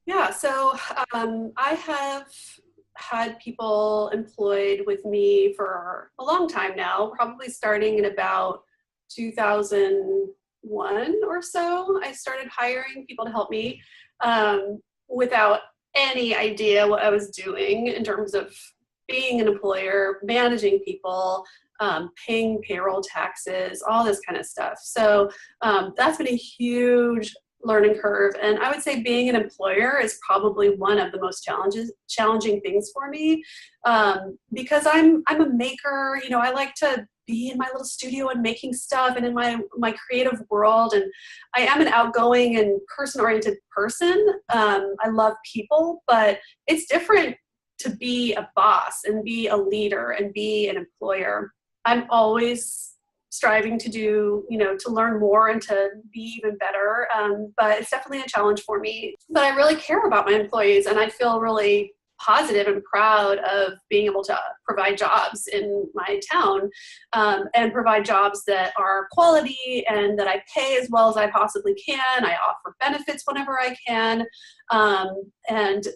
Yeah, so I have had people employed with me for a long time now, probably starting in about 2001 or so. I started hiring people to help me without any idea what I was doing in terms of being an employer, managing people, paying payroll taxes, all this kind of stuff. So that's been a huge learning curve. And I would say being an employer is probably one of the most challenging things for me, because I'm a maker. You know, I like to be in my little studio and making stuff and in my creative world. And I am an outgoing and person-oriented person. I love people, but it's different to be a boss and be a leader and be an employer. I'm always striving to do, to learn more and to be even better. But it's definitely a challenge for me. But I really care about my employees, and I feel really positive and proud of being able to provide jobs in my town, and provide jobs that are quality and that I pay as well as I possibly can. I offer benefits whenever I can. And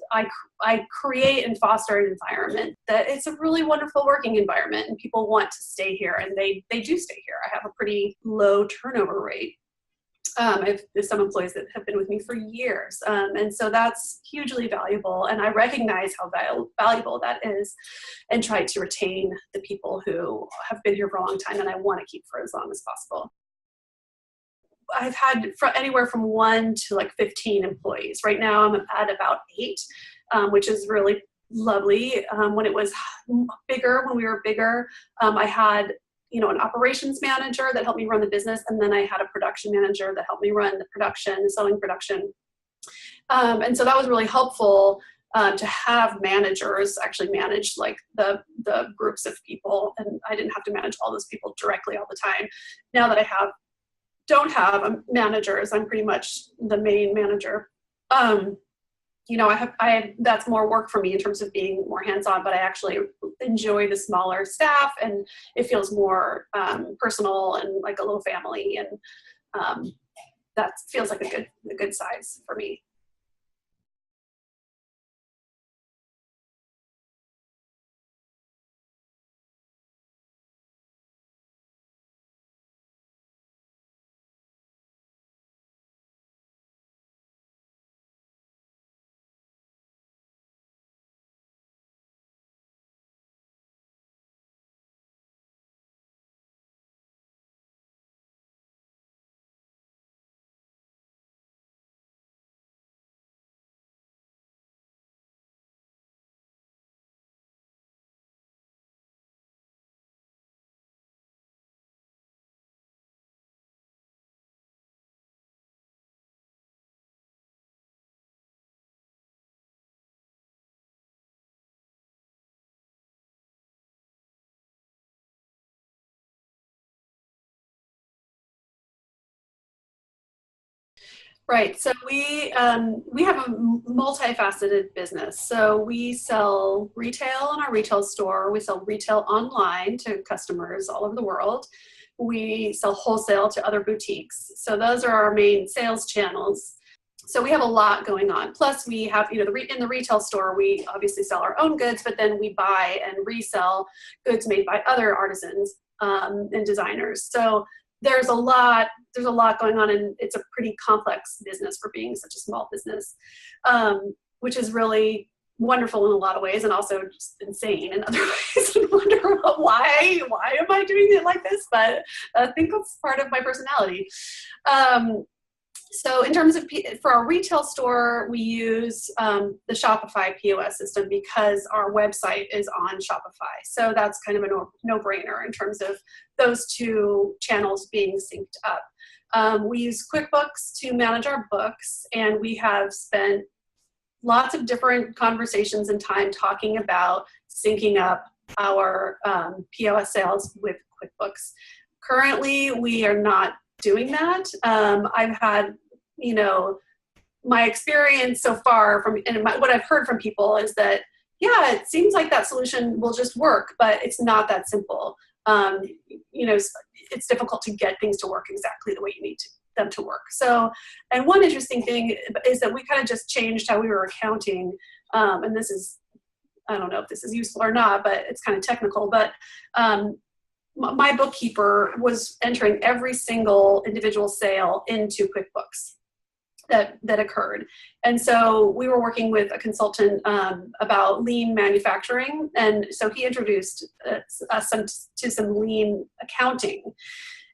I create and foster an environment that it's a really wonderful working environment, and people want to stay here, and they do stay here. I have a pretty low turnover rate. I have some employees that have been with me for years. And so that's hugely valuable. And I recognize how valuable that is, and try to retain the people who have been here for a long time and I want to keep for as long as possible. I've had anywhere from 1 to like 15 employees. Right now I'm at about 8, which is really lovely. When it was bigger, when we were bigger, I had an operations manager that helped me run the business. And then I had a production manager that helped me run the production, selling production. And so that was really helpful, to have managers actually manage like the groups of people. And I didn't have to manage all those people directly all the time. Now that I don't have managers, I'm pretty much the main manager. That's more work for me in terms of being more hands-on, but I actually enjoy the smaller staff, and it feels more personal and like a little family, and that feels like a good size for me. Right. So we have a multifaceted business. So we sell retail in our retail store. We sell retail online to customers all over the world. We sell wholesale to other boutiques. So those are our main sales channels. So we have a lot going on. Plus we have, in the retail store, we obviously sell our own goods, but then we buy and resell goods made by other artisans, and designers. So there's a lot going on, and it's a pretty complex business for being such a small business, which is really wonderful in a lot of ways, and also just insane in other ways. And wonder why am I doing it like this? But I think that's part of my personality. So in terms of, for our retail store, we use the Shopify POS system because our website is on Shopify. So that's kind of a no-brainer in terms of those two channels being synced up. We use QuickBooks to manage our books, and we have spent lots of different conversations and time talking about syncing up our POS sales with QuickBooks. Currently, we are not doing that. I've had, my experience so far what I've heard from people is that, yeah, it seems like that solution will just work, but it's not that simple. It's difficult to get things to work exactly the way you need to. them to work. So, and one interesting thing is that we kind of just changed how we were accounting. And this is, I don't know if this is useful or not, but it's kind of technical, but my bookkeeper was entering every single individual sale into QuickBooks that occurred. And so we were working with a consultant about lean manufacturing. And so he introduced us to some lean accounting.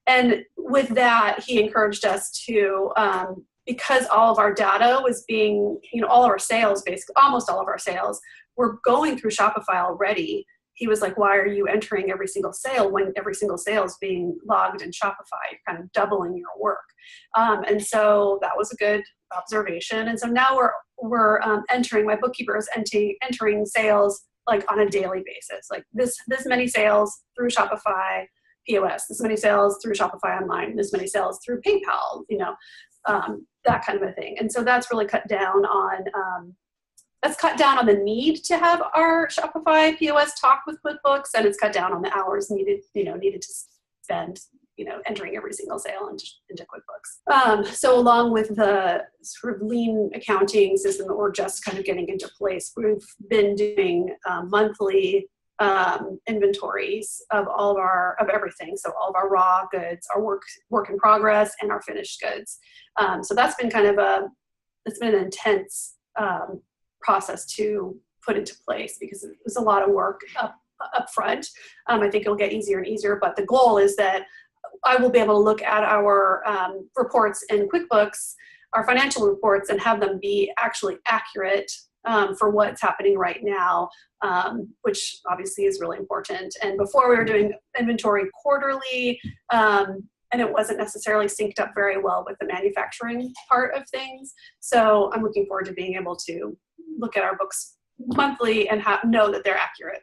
And with that, he encouraged us to, because all of our data was being, all of our sales, basically, almost all of our sales were going through Shopify already. He was like, why are you entering every single sale when every single sale is being logged in Shopify? You're kind of doubling your work. And so that was a good observation. And so now we're entering, my bookkeeper is entering sales like on a daily basis, like this many sales through Shopify POS, this many sales through Shopify Online, this many sales through PayPal, that kind of a thing. And so that's really cut down on the need to have our Shopify POS talk with QuickBooks, and it's cut down on the hours needed to spend, entering every single sale into QuickBooks. So along with the sort of lean accounting system that we're just kind of getting into place, we've been doing monthly inventories of of everything. So all of our raw goods, our work in progress, and our finished goods. So that's been it's been an intense process to put into place because it was a lot of work up front. I think it'll get easier and easier, but the goal is that I will be able to look at our reports in QuickBooks, our financial reports, and have them be actually accurate for what's happening right now, which obviously is really important. And before we were doing inventory quarterly, and it wasn't necessarily synced up very well with the manufacturing part of things. So I'm looking forward to being able to look at our books monthly and know that they're accurate.